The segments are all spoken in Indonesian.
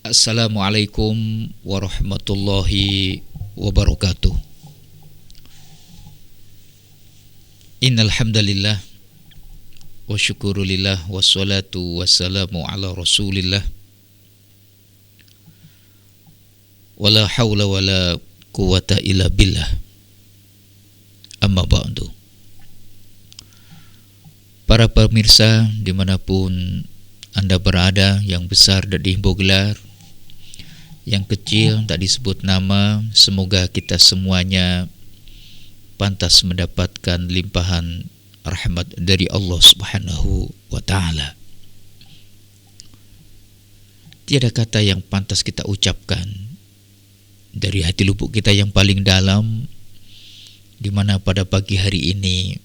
Assalamualaikum warahmatullahi wabarakatuh. Innal hamdalillah wa syukurulillah wassalatu wassalamu ala Rasulillah wala haula wala quwata illa billah. Amma ba'du. Para pemirsa dimanapun Anda berada, yang besar dan dihimbau gelar, yang kecil tak disebut nama, semoga kita semuanya pantas mendapatkan limpahan rahmat dari Allah Subhanahu wa ta'ala. Tiada kata yang pantas kita ucapkan dari hati lubuk kita yang paling dalam, di mana pada pagi hari ini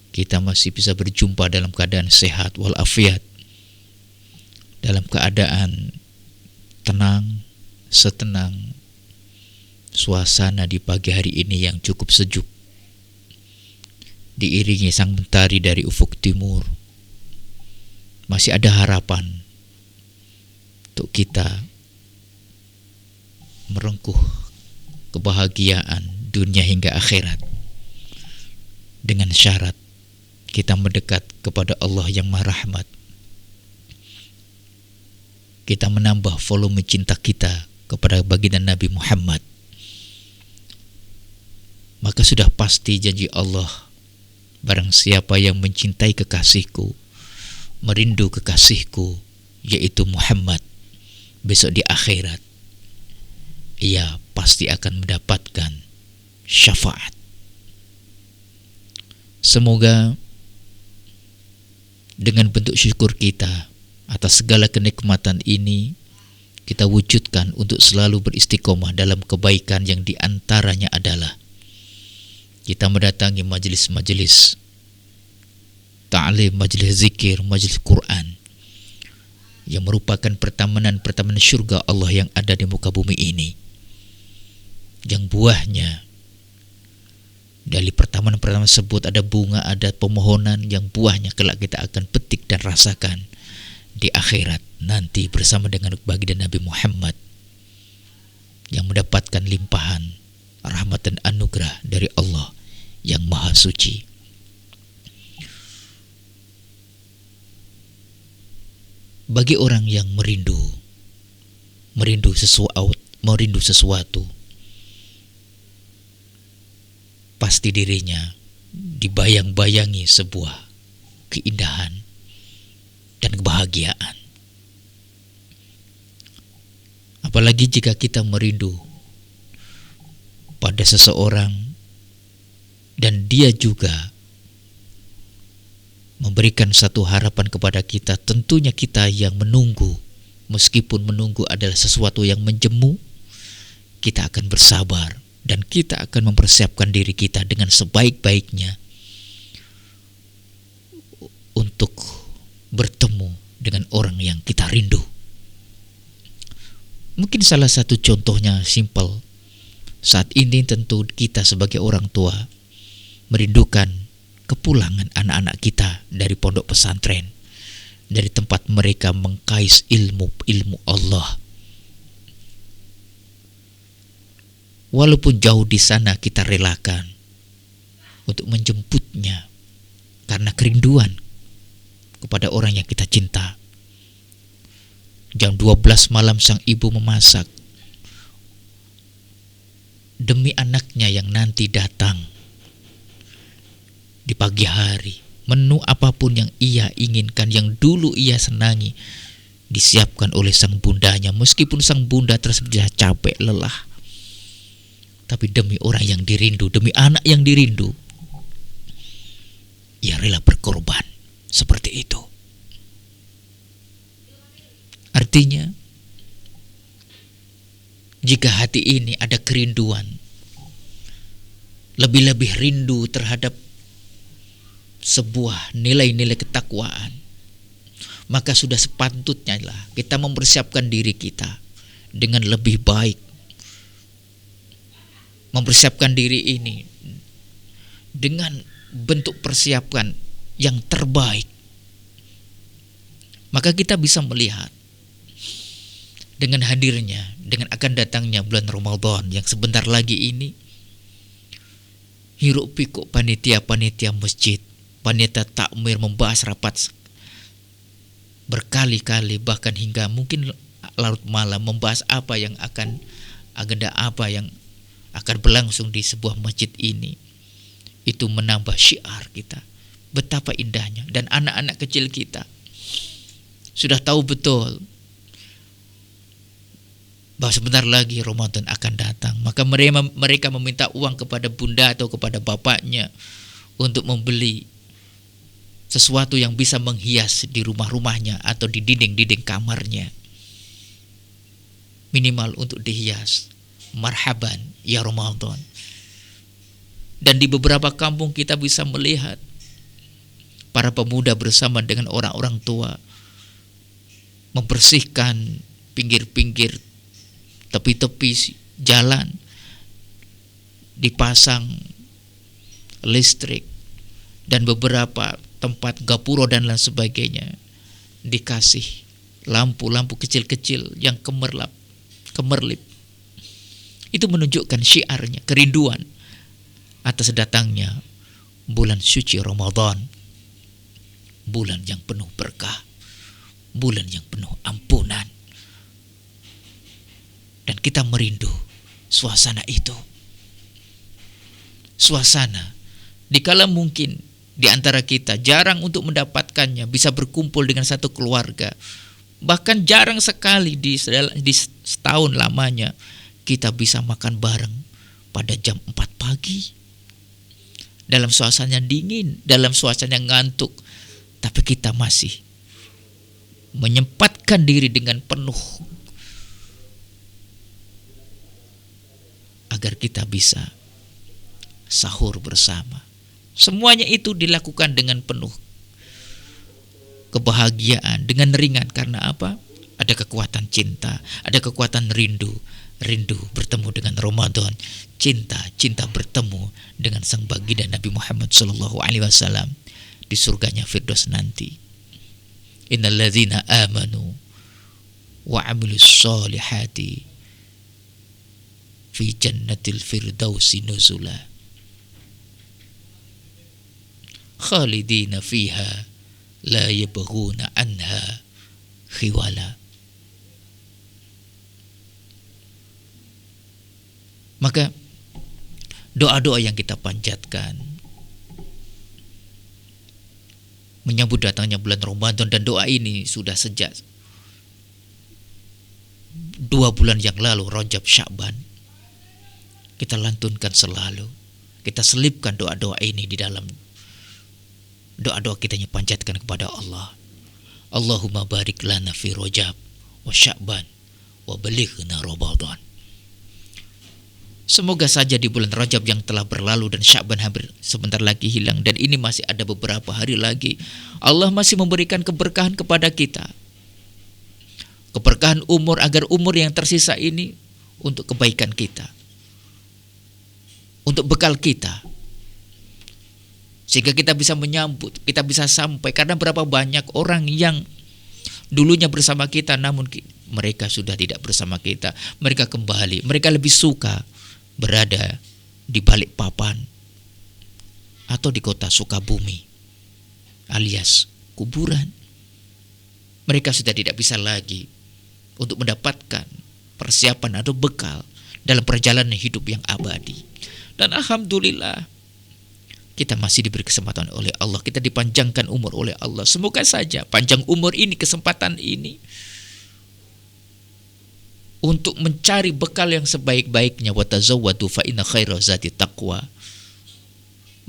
kita masih bisa berjumpa dalam keadaan sehat walafiat, dalam keadaan tenang, setenang suasana di pagi hari ini yang cukup sejuk, diiringi sang mentari dari ufuk timur. Masih ada harapan untuk kita merengkuh kebahagiaan dunia hingga akhirat, dengan syarat kita mendekat kepada Allah yang Maha Rahmat. Kita menambah volume cinta kita kepada baginda Nabi Muhammad. Maka sudah pasti janji Allah, barang siapa yang mencintai kekasihku, merindu kekasihku, yaitu Muhammad, besok di akhirat ia pasti akan mendapatkan syafaat. Semoga dengan bentuk syukur kita atas segala kenikmatan ini, kita wujudkan untuk selalu beristiqomah dalam kebaikan, yang diantaranya adalah kita mendatangi majelis-majelis ta'lim, majelis zikir, majelis Quran, yang merupakan pertemanan-pertemanan syurga Allah yang ada di muka bumi ini, yang buahnya dari pertemanan-pertemanan tersebut ada bunga, ada pemohonan yang buahnya kelak kita akan petik dan rasakan di akhirat nanti bersama dengan baginda Nabi Muhammad, yang mendapatkan limpahan rahmat dan anugerah dari Allah yang Maha Suci. Bagi orang yang merindu sesuatu, pasti dirinya dibayang-bayangi sebuah keindahan dan kebahagiaan. Apalagi jika kita merindu pada seseorang dan dia juga memberikan satu harapan kepada kita, tentunya kita yang menunggu, meskipun menunggu adalah sesuatu yang menjemu, kita akan bersabar dan kita akan mempersiapkan diri kita dengan sebaik-baiknya untuk bertemu dengan orang yang kita rindu. Mungkin salah satu contohnya simpel. Saat ini tentu kita sebagai orang tua merindukan kepulangan anak-anak kita dari pondok pesantren, dari tempat mereka mengkais ilmu Allah. Walaupun jauh di sana, kita relakan untuk menjemputnya karena kerinduan kepada orang yang kita cinta. Jam 12 malam sang ibu memasak demi anaknya yang nanti datang di pagi hari. Menu apapun yang ia inginkan, yang dulu ia senangi, disiapkan oleh sang bundanya, meskipun sang bunda tersebut capek, lelah. Tapi demi orang yang dirindu, demi anak yang dirindu, ia rela berkorban seperti itu. Artinya, jika hati ini ada kerinduan, lebih-lebih rindu terhadap sebuah nilai-nilai ketakwaan, maka sudah sepatutnya lah kita mempersiapkan diri kita dengan lebih baik, mempersiapkan diri ini dengan bentuk persiapan yang terbaik. Maka kita bisa melihat dengan hadirnya, dengan akan datangnya bulan Ramadan yang sebentar lagi ini, hiruk pikuk panitia-panitia masjid, panitia takmir membahas rapat berkali-kali, bahkan hingga mungkin larut malam membahas agenda apa yang akan berlangsung di sebuah masjid ini. Itu menambah syiar kita, betapa indahnya. Dan anak-anak kecil kita sudah tahu betul bahwa sebentar lagi Ramadan akan datang. Maka mereka meminta uang kepada bunda atau kepada bapaknya untuk membeli sesuatu yang bisa menghias di rumah-rumahnya atau di dinding-dinding kamarnya. Minimal untuk dihias. Marhaban ya Ramadan. Dan di beberapa kampung kita bisa melihat para pemuda bersama dengan orang-orang tua membersihkan pinggir-pinggir tepi-tepi jalan, dipasang listrik, dan beberapa tempat gapura dan lain sebagainya dikasih lampu-lampu kecil-kecil yang kemerlip. Itu menunjukkan syiarnya, kerinduan atas datangnya bulan suci Ramadan, bulan yang penuh berkah, bulan yang penuh ampunan. Dan kita merindu suasana itu. Suasana dikala mungkin di antara kita jarang untuk mendapatkannya, bisa berkumpul dengan satu keluarga. Bahkan jarang sekali di setahun lamanya kita bisa makan bareng pada jam 4 pagi. Dalam suasana dingin, dalam suasana ngantuk, tapi kita masih menyempatkan diri dengan penuh agar kita bisa sahur bersama. Semuanya itu dilakukan dengan penuh kebahagiaan, dengan ringan. Karena apa? Ada kekuatan cinta, ada kekuatan rindu bertemu dengan Ramadan, cinta bertemu dengan sang baginda Nabi Muhammad SAW di surganya Firdaus nanti. Innal ladzina amanu wa 'amilus solihati fi jannatil firdausi nuzula khalidina fiha la yabghuna anha khiwala. Maka doa-doa yang kita panjatkan menyambut datangnya bulan Ramadan, dan doa ini sudah sejak 2 bulan yang lalu, Rajab Sya'ban, kita lantunkan selalu. Kita selipkan doa-doa ini di dalam doa-doa kita yang panjatkan kepada Allah. Allahumma barik lana fi Rajab wa Sya'ban wa balighna Ramadan. Semoga saja di bulan Rajab yang telah berlalu dan Sya'ban hampir sebentar lagi hilang, dan ini masih ada beberapa hari lagi, Allah masih memberikan keberkahan kepada kita. Keberkahan umur, agar umur yang tersisa ini untuk kebaikan kita, untuk bekal kita, sehingga kita bisa menyambut, kita bisa sampai. Karena berapa banyak orang yang dulunya bersama kita namun mereka sudah tidak bersama kita. Mereka kembali, mereka lebih suka berada di Balikpapan atau di kota Sukabumi alias kuburan. Mereka sudah tidak bisa lagi untuk mendapatkan persiapan atau bekal dalam perjalanan hidup yang abadi. Dan alhamdulillah kita masih diberi kesempatan oleh Allah, kita dipanjangkan umur oleh Allah. Semoga saja panjang umur ini, kesempatan ini untuk mencari bekal yang sebaik-baiknya. Wa tazawwadu fa inna khaira zati taqwa.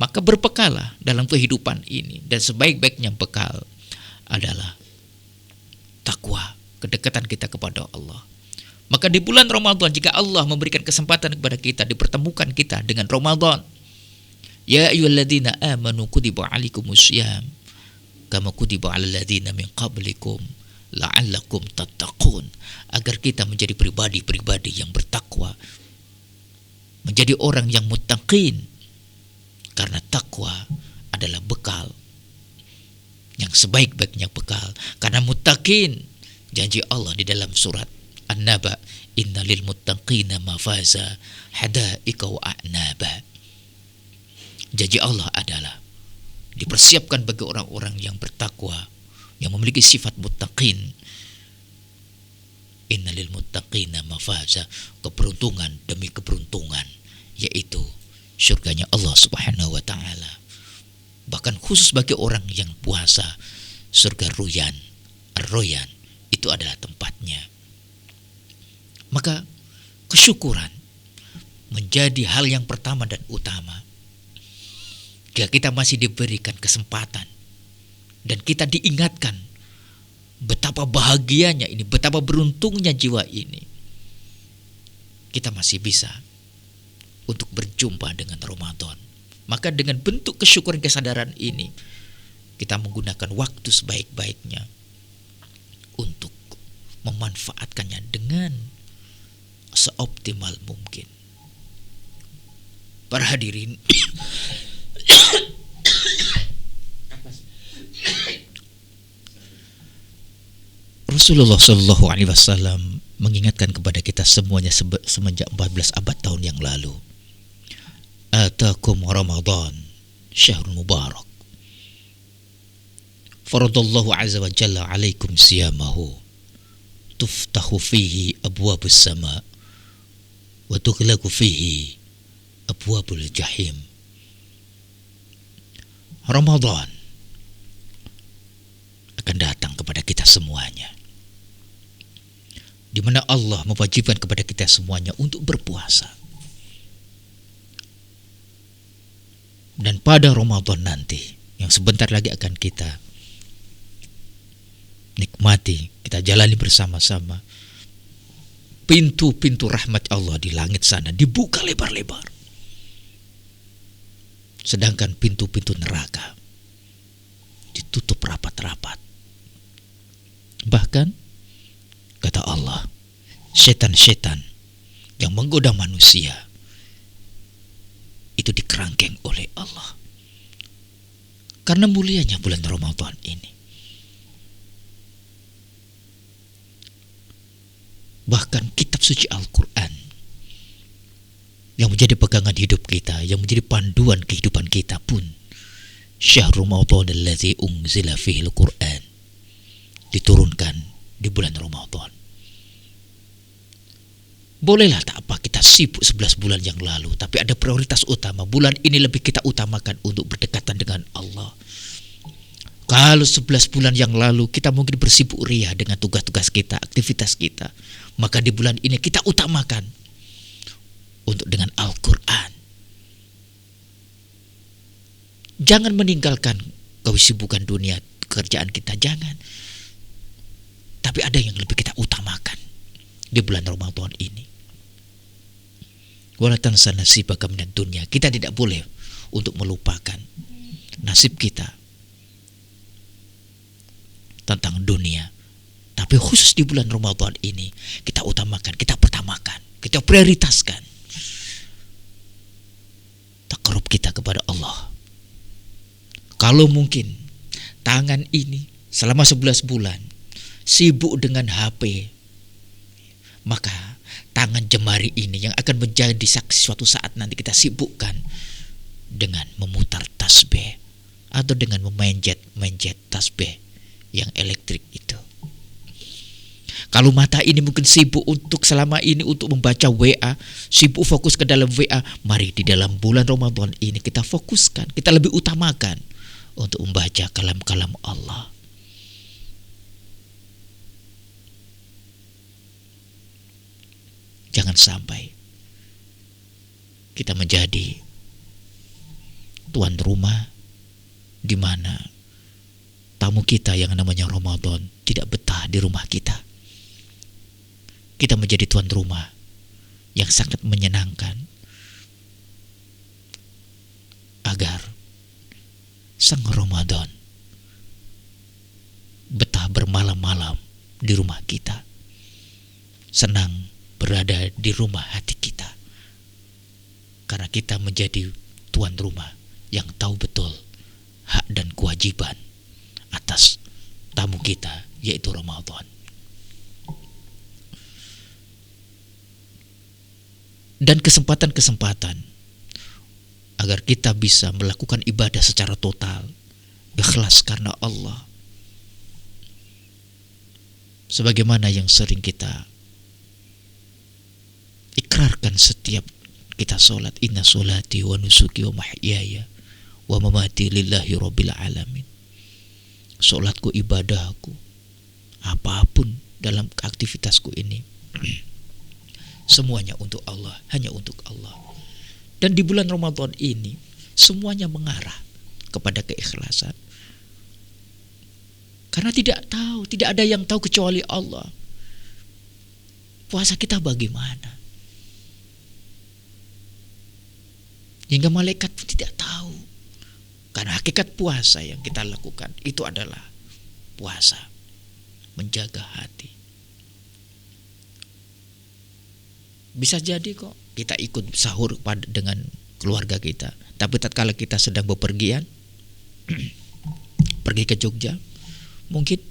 Maka berbekalah dalam kehidupan ini, dan sebaik-baiknya bekal adalah takwa, kedekatan kita kepada Allah. Maka di bulan Ramadan, jika Allah memberikan kesempatan kepada kita, dipertemukan kita dengan Ramadan, ya ayyuhalladzina amanu kutiba alaikumusiyam kama kutiba alal ladzina min qablikum la'allakum tattaqun, agar kita menjadi pribadi-pribadi yang bertakwa, menjadi orang yang muttaqin, karena takwa adalah bekal yang sebaik-baiknya bekal. Karena muttaqin, janji Allah di dalam surat An-Naba inna lil muttaqina mafaza hadaika wa a'naba. Janji Allah adalah dipersiapkan bagi orang-orang yang bertakwa, yang memiliki sifat muttaqin. Innalil muttaqina mafaza, keberuntungan demi keberuntungan, yaitu surganya Allah Subhanahu wa taala. Bahkan khusus bagi orang yang puasa, surga Royan, Ar-Royan itu adalah tempatnya. Maka kesyukuran menjadi hal yang pertama dan utama. Jika kita masih diberikan kesempatan dan kita diingatkan betapa bahagianya ini, betapa beruntungnya jiwa ini, kita masih bisa untuk berjumpa dengan Ramadan. Maka dengan bentuk kesyukuran kesadaran ini, kita menggunakan waktu sebaik-baiknya untuk memanfaatkannya dengan seoptimal mungkin. Para hadirin, Rasulullah Shallallahu Alaihi Wasallam mengingatkan kepada kita semuanya semenjak 14 abad tahun yang lalu. Atakum Ramadan syahrul mubarak. Faradallahu azza wa jalla alaikum siyamahu. Tuftahu fihi abwabus sama wa tughlaqu fihi abwabul jahim. Ramadan akan datang kepada kita semuanya, di mana Allah mewajibkan kepada kita semuanya untuk berpuasa. Dan pada Ramadan nanti yang sebentar lagi akan kita nikmati, kita jalani bersama-sama, pintu-pintu rahmat Allah di langit sana dibuka lebar-lebar, sedangkan pintu-pintu neraka ditutup rapat-rapat. Bahkan kata Allah, setan-setan yang menggoda manusia itu dikerangkeng oleh Allah karena mulianya bulan Ramadan ini. Bahkan kitab suci Al-Quran yang menjadi pegangan hidup kita, yang menjadi panduan kehidupan kita pun, Syahrul Ramadan allazi unzila fihi al-Quran, diturunkan di bulan Ramadan. Bolehlah tak apa kita sibuk 11 bulan yang lalu, tapi ada prioritas utama. Bulan ini lebih kita utamakan untuk berdekatan dengan Allah. Kalau 11 bulan yang lalu kita mungkin bersibuk ria dengan tugas-tugas kita, aktivitas kita, maka di bulan ini kita utamakan untuk dengan Al-Quran. Jangan meninggalkan kesibukan dunia, pekerjaan kita, jangan. Tapi ada yang lebih kita utamakan di bulan Ramadan ini. Wala tansa nasibaka minad dunya. Kita tidak boleh untuk melupakan nasib kita tentang dunia. Tapi khusus di bulan Ramadan ini kita utamakan, kita pertamakan, kita prioritaskan takarub kita kepada Allah. Kalau mungkin tangan ini selama 11 bulan sibuk dengan HP, maka tangan jemari ini yang akan menjadi saksi suatu saat nanti kita sibukkan dengan memutar tasbih atau dengan memanjat tasbih yang elektrik itu. Kalau mata ini mungkin sibuk untuk selama ini untuk membaca WA, sibuk fokus ke dalam WA, mari di dalam bulan Ramadan ini kita fokuskan, kita lebih utamakan untuk membaca kalam-kalam Allah. Jangan sampai kita menjadi tuan rumah di mana tamu kita yang namanya Ramadan tidak betah di rumah kita. Kita menjadi tuan rumah yang sangat menyenangkan agar sang Ramadan betah bermalam-malam di rumah kita, senang berada di rumah hati kita, karena kita menjadi tuan rumah yang tahu betul hak dan kewajiban atas tamu kita, yaitu Ramadan. dan kesempatan-kesempatan agar kita bisa melakukan ibadah secara total, ikhlas karena Allah. Sebagaimana yang sering kita ikrarkan setiap kita sholat, inna sholati wa nusuki wa mahyaya wa mamati lillahi rabbil alamin. Sholatku, ibadahku, apapun dalam aktivitasku ini semuanya untuk Allah, hanya untuk Allah. Dan di bulan Ramadan ini semuanya mengarah kepada keikhlasan. Karena tidak ada yang tahu kecuali Allah. Puasa kita bagaimana? Hingga malaikat pun tidak tahu. Karena hakikat puasa yang kita lakukan itu adalah puasa, menjaga hati. Bisa jadi kok kita ikut sahur dengan keluarga kita, tapi tatkala kita sedang bepergian pergi ke Jogja, mungkin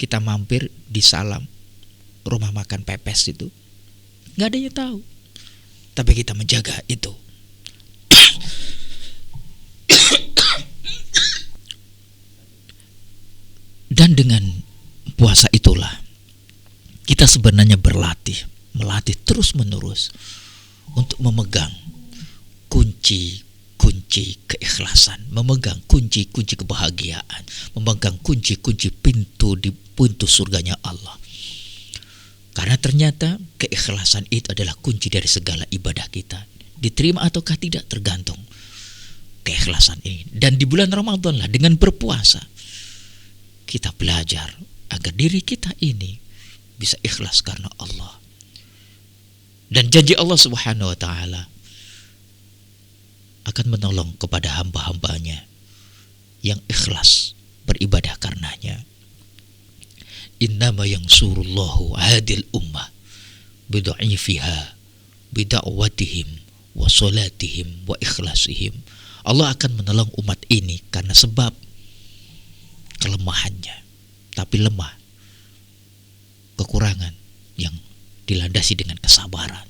kita mampir di Salam, rumah makan pepes itu, nggak ada yang tahu, tapi kita menjaga itu. Dan dengan puasa itulah kita sebenarnya melatih terus menerus untuk memegang kunci keikhlasan, memegang kunci kebahagiaan, memegang kunci pintu surganya Allah. Karena ternyata keikhlasan itu adalah kunci dari segala ibadah kita. Diterima ataukah tidak tergantung keikhlasan ini. Dan di bulan Ramadan lah, dengan berpuasa kita belajar agar diri kita ini bisa ikhlas karena Allah. Dan janji Allah Subhanahu wa ta'ala akan menolong kepada hamba-hambanya yang ikhlas beribadah karenanya. Innama yansurullahu hadil ummah bidha'ifiha bida'watihim wa salatihim wa ikhlasihim. Allah akan menolong umat ini karena sebab kelemahannya, tapi lemah, kekurangan yang dilandasi dengan kesabaran.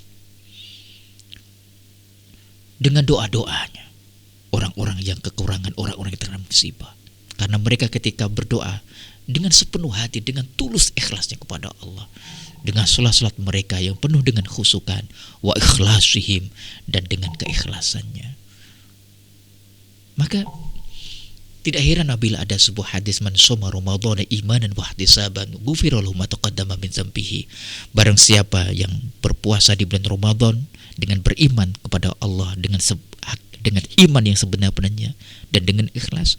Dengan doa-doanya orang-orang yang kekurangan, orang-orang yang terkena musibah, karena mereka ketika berdoa dengan sepenuh hati, dengan tulus ikhlasnya kepada Allah, dengan salat-salat mereka yang penuh dengan khusukan, wa ikhlasihim, dan dengan keikhlasannya, maka tidak heran apabila ada sebuah hadis, man shoma ramadhana imanan wa ihtisaban ghufira lahu ma taqaddama min dzambihi. Barang siapa yang berpuasa di bulan Ramadan dengan beriman kepada Allah, dengan iman yang sebenar-benarnya dan dengan ikhlas,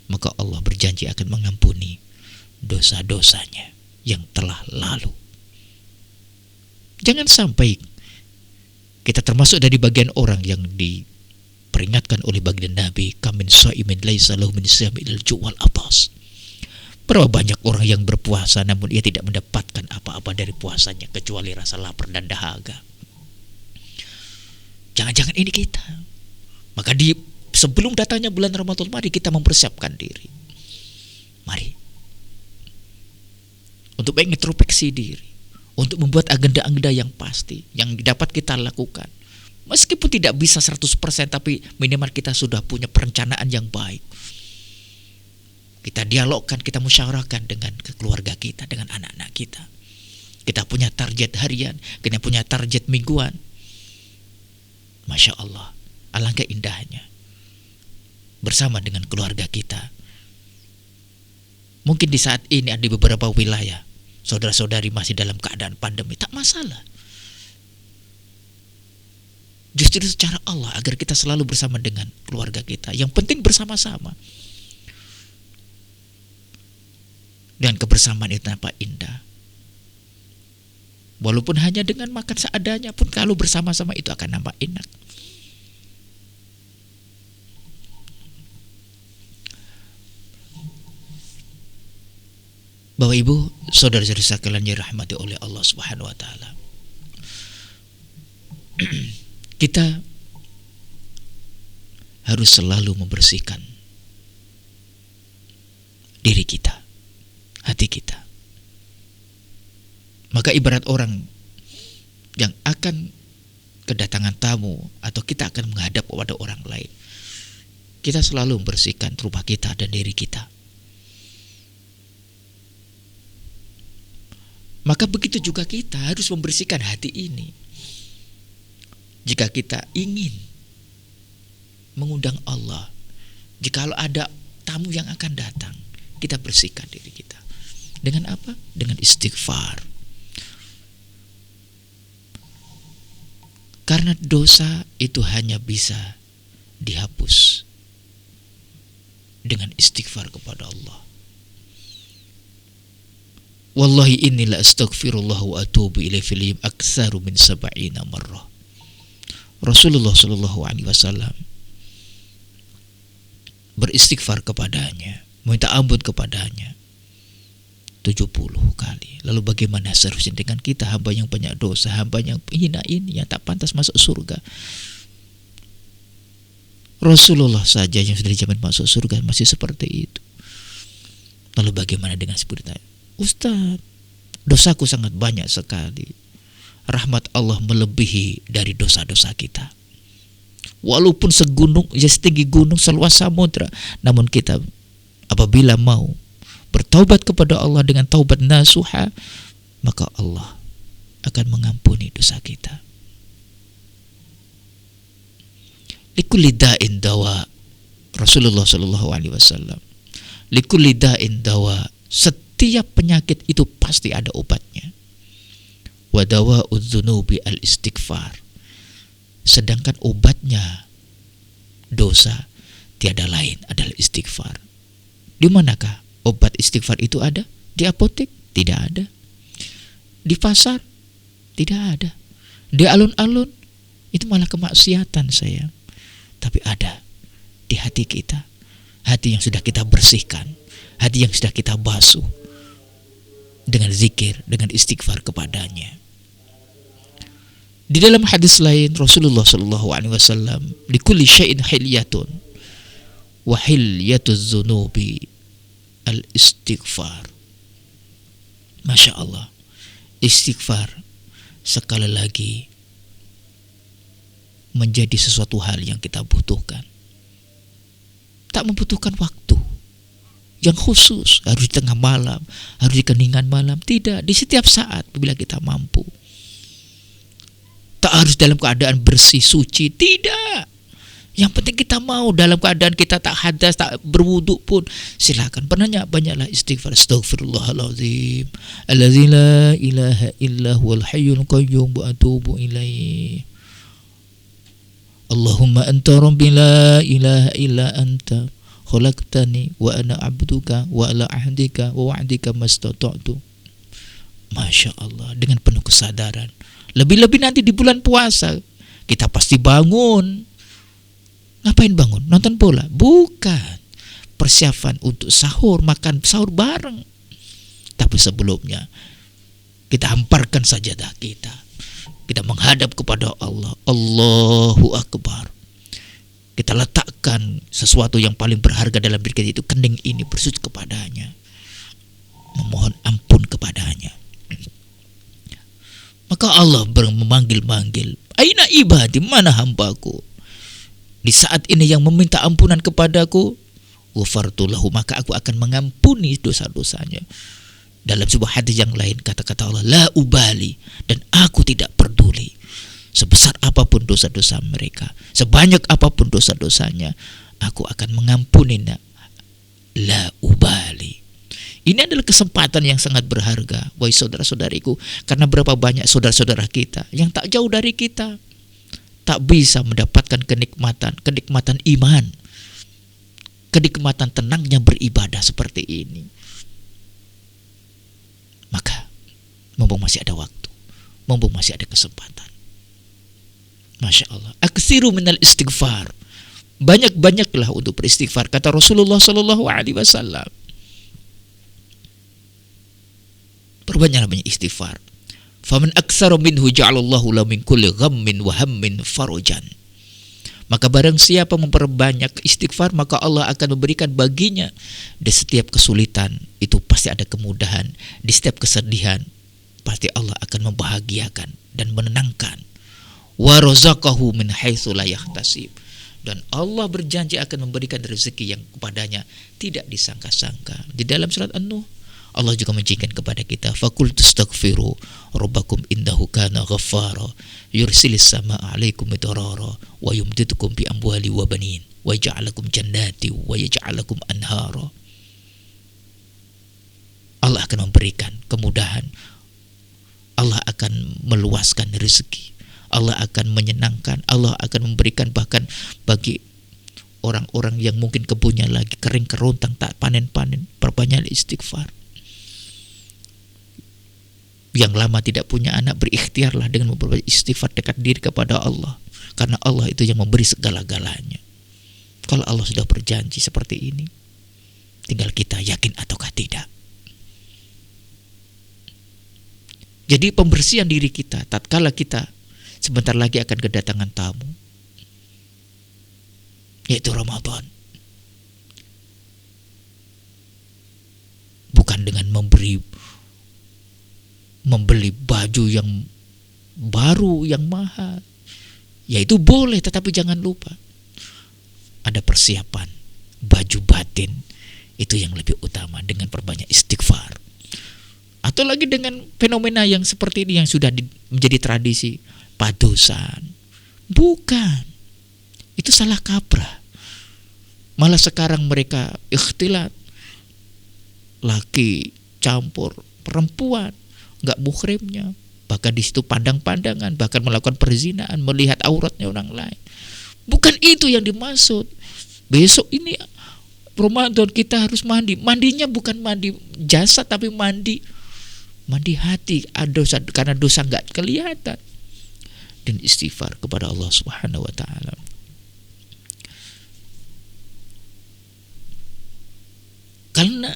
maka Allah berjanji akan mengampuni dosa-dosanya yang telah lalu. Jangan sampai kita termasuk dari bagian orang yang diperingatkan oleh baginda Nabi, kamin shaimin laisa lahu min siyamil ju'wal atas. Berapa banyak orang yang berpuasa namun ia tidak mendapatkan apa-apa dari puasanya kecuali rasa lapar dan dahaga. Jangan-jangan ini kita. Maka sebelum datangnya bulan Ramadan, mari kita mempersiapkan diri. Mari untuk mengintrospeksi diri, untuk membuat agenda-agenda yang pasti yang dapat kita lakukan. Meskipun tidak bisa 100%, tapi minimal kita sudah punya perencanaan yang baik. Kita dialogkan, kita musyawarahkan dengan keluarga kita, dengan anak-anak kita. Kita punya target harian, kita punya target mingguan. Masya Allah, alangkah indahnya bersama dengan keluarga kita. Mungkin di saat ini ada beberapa wilayah saudara-saudari masih dalam keadaan pandemi, tak masalah. Justru secara Allah agar kita selalu bersama dengan keluarga kita. Yang penting bersama-sama. Dan kebersamaan itu nampak indah. Walaupun hanya dengan makan seadanya pun, kalau bersama-sama itu akan nampak enak. Bapak Ibu, saudara-saudari sekalian yang dirahmati oleh Allah Subhanahu wa taala. Kita harus selalu membersihkan diri kita, hati kita. Maka ibarat orang yang akan kedatangan tamu atau kita akan menghadap kepada orang lain, kita selalu membersihkan rumah kita dan diri kita. Maka begitu juga kita harus membersihkan hati ini. Jika kita ingin mengundang Allah, jikalau ada tamu yang akan datang, kita bersihkan diri kita. Dengan apa? Dengan istighfar. Karena dosa itu hanya bisa dihapus dengan istighfar kepada Allah. Wallahi inni la astaghfirullah wa atubu ilaihi fil yawm aktsaru min 70 marrah. Rasulullah sallallahu alaihi wasallam beristighfar kepadanya, meminta ampun kepadanya 70 kali. Lalu bagaimana seharusnya dengan kita, hamba yang banyak dosa, hamba yang hina ini, yang tak pantas masuk surga? Rasulullah saja yang sudah dijamin masuk surga masih seperti itu. Lalu bagaimana dengan sebutan, Ustaz, dosaku sangat banyak sekali. Rahmat Allah melebihi dari dosa-dosa kita. Walaupun segunung, ya setinggi gunung, seluas samudra, namun kita apabila mau bertaubat kepada Allah dengan taubat nasuha, maka Allah akan mengampuni dosa kita. Likulli da'in dawa. Rasulullah sallallahu alaihi wasallam. Likulli da'in dawa. Setiap penyakit itu pasti ada obatnya. Wa dawa'udz dzunubi al-istighfar. Sedangkan obatnya dosa tiada lain adalah istighfar. Di manakah obat istighfar itu ada? Di apotek? Tidak ada. Di pasar? Tidak ada. Di alun-alun? Itu malah kemaksiatan, sayang. Tapi ada di hati kita. Hati yang sudah kita bersihkan, hati yang sudah kita basuh dengan zikir, dengan istighfar kepadanya. Di dalam hadis lain Rasulullah sallallahu alaihi wasallam, likulli syai'in hilyatun wa hilyatuz dzunubi al-istighfar. Masya Allah, istighfar sekali lagi menjadi sesuatu hal yang kita butuhkan. Tak membutuhkan waktu yang khusus, harus di tengah malam, harus di keningan malam. Tidak, di setiap saat bila kita mampu. Tak harus dalam keadaan bersih, suci. Tidak. Yang penting kita mau, dalam keadaan kita tak hadas, tak berwudu pun, silakan. Banyaklah istighfar. Astaghfirullahaladzim alladzi la ilaha illa huwal hayyul qayyum wa atubu ilaih. Allahumma anta rabbi la ilaha illa anta khalaqtani wa ana abduka wa ala ahdika wa wa'dika mastata'tu. Masya Allah, dengan penuh kesadaran. Lebih-lebih nanti di bulan puasa, kita pasti bangun. Ngapain bangun? Nonton bola? Bukan. Persiapan untuk sahur, makan sahur bareng. Tapi sebelumnya, kita hamparkan sajadah kita. Kita menghadap kepada Allah. Allahu Akbar. Kita letakkan sesuatu yang paling berharga dalam diri kita, itu kening ini, bersujud kepadanya, memohon ampun kepadanya. Maka Allah memanggil-manggil, aina ibadi, mana hambaku? Di saat ini yang meminta ampunan kepadaku, ghafartu lahu, maka aku akan mengampuni dosa-dosanya. Dalam sebuah hadis yang lain kata-kata Allah, la ubali, dan aku tidak peduli sebesar apapun dosa-dosa mereka, sebanyak apapun dosa-dosanya, aku akan mengampuninya. La ubali. Ini adalah kesempatan yang sangat berharga, wahai saudara-saudariku, karena berapa banyak saudara-saudara kita yang tak jauh dari kita tak bisa mendapatkan kenikmatan iman, kenikmatan tenangnya beribadah seperti ini. Maka mumpung masih ada waktu, mumpung masih ada kesempatan, Masya Allah, aksiru minal istighfar, banyak-banyaklah untuk beristighfar. Kata Rasulullah sallallahu alaihi wasallam, perbanyaklah banyak istighfar. Faman aktsara minhu ja'alallahu lahu min kulli ghammin wa hammin farajan. Maka barang siapa memperbanyak istighfar, maka Allah akan memberikan baginya di setiap kesulitan itu pasti ada kemudahan, di setiap kesedihan pasti Allah akan membahagiakan dan menenangkan. wa razaqahu min haitsu la yahtasib. Dan Allah berjanji akan memberikan rezeki yang kepadanya tidak disangka-sangka. Di dalam surat An-Nuh Allah juga menjanjikan kepada kita, faqul tastaghfiru rabbakum innahu kana ghaffara yursilis samaa'a 'alaikum midrara wa yumdidukum bi amwali wa banin wa yaj'alakum jannati wa yaj'alakum anhara. Allah akan memberikan kemudahan, Allah akan meluaskan rezeki, Allah akan menyenangkan, Allah akan memberikan bahkan bagi orang-orang yang mungkin kebunnya lagi kering kerontang tak panen-panen, perbanyak istighfar. Yang lama tidak punya anak, berikhtiarlah dengan memperbanyak istighfar, dekat diri kepada Allah, karena Allah itu yang memberi segala-galanya. Kalau Allah sudah berjanji seperti ini, tinggal kita yakin ataukah tidak. Jadi pembersihan diri kita tatkala kita sebentar lagi akan kedatangan tamu, yaitu Ramadan. Bukan dengan membeli baju yang baru, yang mahal. Yaitu boleh, tetapi jangan lupa ada persiapan baju batin, itu yang lebih utama, dengan perbanyak istighfar. Atau lagi dengan fenomena yang seperti ini yang sudah menjadi tradisi, padusan. Bukan, itu salah kaprah. Malah sekarang mereka ikhtilat, laki campur perempuan, nggak muhrimnya, bahkan di situ pandang-pandangan, bahkan melakukan perzinaan, melihat auratnya orang lain. Bukan itu yang dimaksud. Besok ini Ramadan kita harus mandi. Mandinya bukan mandi jasad, tapi mandi hati, dosa, karena dosa nggak kelihatan, dan istighfar kepada Allah Subhanahu wa taala. Karena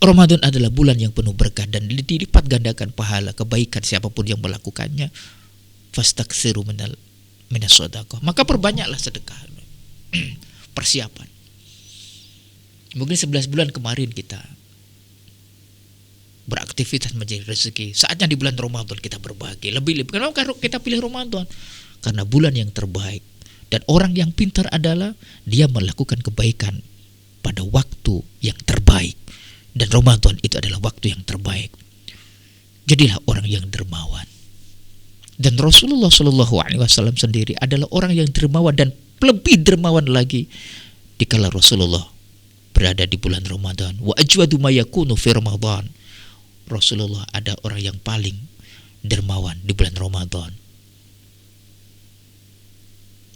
Ramadan adalah bulan yang penuh berkah dan dilipat gandakan pahala kebaikan siapapun yang melakukannya. Fastaksiru minas shadaqah, maka perbanyaklah sedekah. Persiapan. Mungkin 11 bulan kemarin kita beraktivitas mencari rezeki, saatnya di bulan Ramadan kita berbagi lebih. Kenapa kita pilih Ramadan? Karena bulan yang terbaik, dan orang yang pintar adalah dia melakukan kebaikan pada waktu yang terbaik, dan Ramadan itu adalah waktu yang terbaik. Jadilah orang yang dermawan. Dan Rasulullah SAW sendiri adalah orang yang dermawan, dan lebih dermawan lagi dikala Rasulullah berada di bulan Ramadan. Wa ajwadu ma yakunu fi Ramadan. Rasulullah ada orang yang paling dermawan di bulan Ramadan.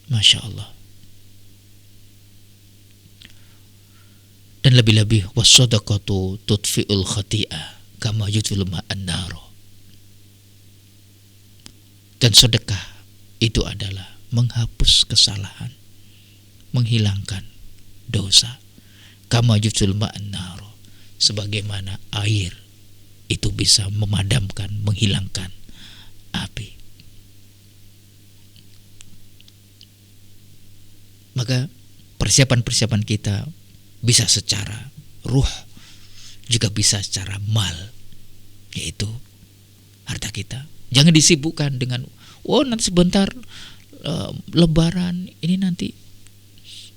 Masya Allah. Dan lebih-lebih was-shadaqatu tudfi'ul khati'ah kama yudfi'ul ma'an nar. Dan sedekah itu adalah menghapus kesalahan, menghilangkan dosa, kama yudfi'ul ma'an nar, sebagaimana air itu bisa memadamkan, menghilangkan api. Maka persiapan-persiapan kita bisa secara ruh, juga bisa secara mal, yaitu harta kita. Jangan disibukkan dengan nanti sebentar lebaran, ini nanti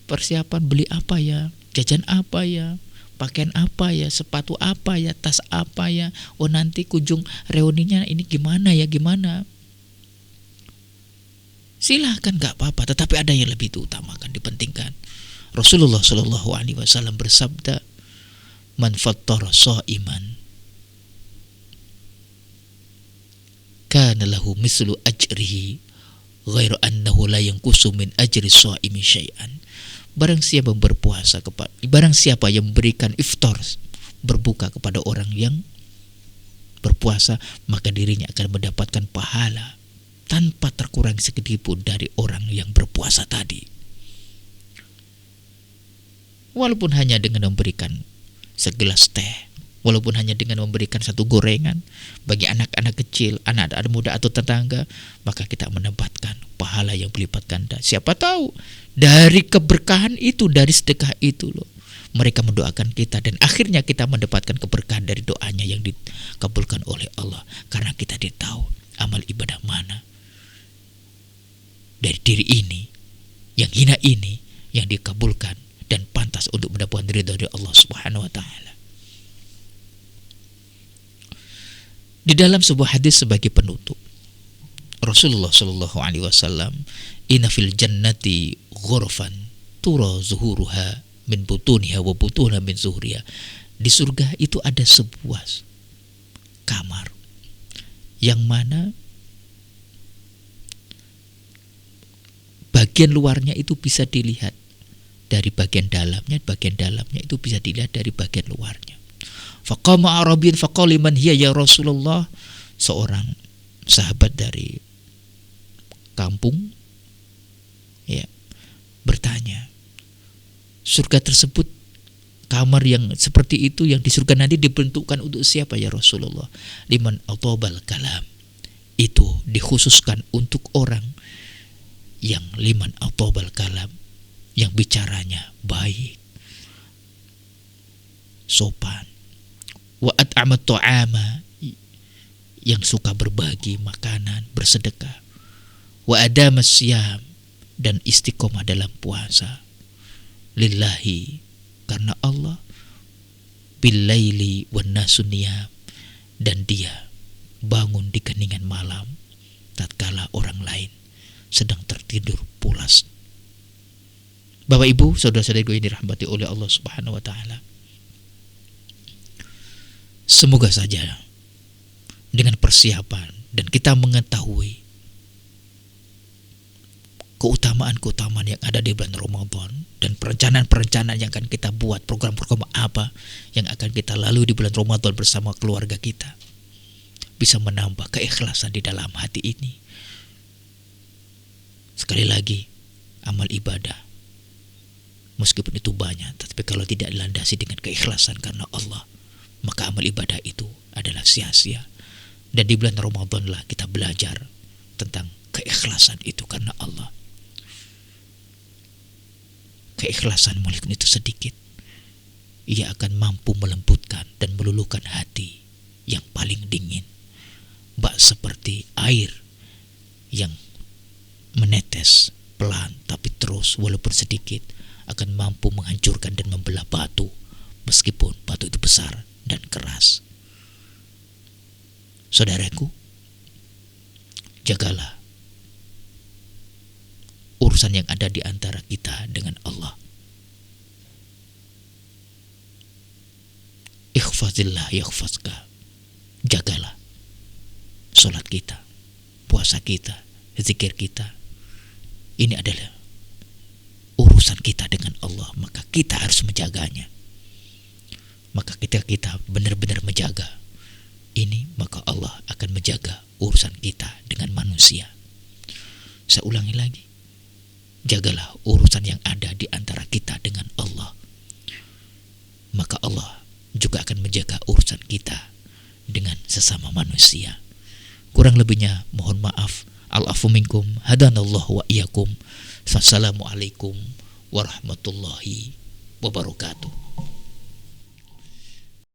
persiapan beli apa ya, jajan apa ya, pakaian apa ya, sepatu apa ya, tas apa ya, nanti kunjung reuninya ini gimana ya, gimana. Silahkan, gak apa-apa, tetapi ada yang lebih diutamakan, dipentingkan. Rasulullah SAW bersabda, man fattara sha'iman kana lahu mislu ajrihi ghairu annahu la yanqusu min ajri sha'imi syai'an. Barang siapa yang memberikan iftar, berbuka kepada orang yang berpuasa, maka dirinya akan mendapatkan pahala tanpa terkurang sedikit pun dari orang yang berpuasa tadi. Walaupun hanya dengan memberikan segelas teh, walaupun hanya dengan memberikan satu gorengan bagi anak-anak kecil, anak-anak muda atau tetangga, maka kita mendapatkan pahala yang berlipat ganda. Siapa tahu dari keberkahan itu, dari sedekah itu loh, mereka mendoakan kita, dan akhirnya kita mendapatkan keberkahan dari doanya yang dikabulkan oleh Allah, karena kita tahu amal ibadah mana diri ini, yang hina ini, yang dikabulkan dan pantas untuk mendapatkan ridha dari Allah Subhanahu wa taala. Di dalam sebuah hadis sebagai penutup, Rasulullah Shallallahu alaihi wasallam, "Inna fil jannati ghurfan tura zuhuruha min butuniha wa butunha min zuhriha." Di surga itu ada sebuah kamar yang mana bagian luarnya itu bisa dilihat dari bagian dalamnya itu bisa dilihat dari bagian luarnya. Faqama Arabiyyun faqala liman hiya ya Rasulullah. Seorang sahabat dari kampung ya bertanya, surga tersebut, kamar yang seperti itu yang di surga nanti dibentukkan untuk siapa ya Rasulullah? Liman atobal kalam. Itu dikhususkan untuk orang yang liman atobal kalam, yang bicaranya baik, sopan. Wa at'amat ta'ama, yang suka berbagi makanan, bersedekah. Wa adamas siyam, dan istiqomah dalam puasa. Lillahi, karena Allah. Billaili wan nasu niyam, dan dia bangun di keningan malam tatkala orang lain sedang tertidur pulas. Bapak Ibu, saudara-saudariku yang dirahmati oleh Allah Subhanahu wa taala. Semoga saja dengan persiapan dan kita mengetahui keutamaan-keutamaan yang ada di bulan Ramadan dan perencanaan-perencanaan yang akan kita buat, program-program apa yang akan kita lalui di bulan Ramadan bersama keluarga kita, bisa menambah keikhlasan di dalam hati ini. Sekali lagi, amal ibadah meskipun itu banyak, tapi kalau tidak dilandasi dengan keikhlasan karena Allah, maka amal ibadah itu adalah sia-sia. Dan di bulan Ramadan lah kita belajar tentang keikhlasan itu karena Allah. Keikhlasan walaupun itu sedikit, ia akan mampu melembutkan dan meluluhkan hati yang paling dingin, bak seperti air yang menetes pelan tapi terus walaupun sedikit akan mampu menghancurkan dan membelah batu, meskipun batu itu besar dan keras. Saudaraku, jagalah urusan yang ada di antara kita dengan Allah. Ikhfazillah yakhfazka. Jagalah salat kita, puasa kita, zikir kita. Ini adalah urusan kita dengan Allah, maka kita harus menjaganya. Maka kita benar-benar menjaga ini, maka Allah akan menjaga urusan kita dengan manusia. Saya ulangi lagi, jagalah urusan yang ada di antara kita dengan Allah, maka Allah juga akan menjaga urusan kita dengan sesama manusia. Kurang lebihnya mohon maaf. Al-afu minkum, hadanallahu wa iyyakum. Wassalamualaikum warahmatullahi wabarakatuh.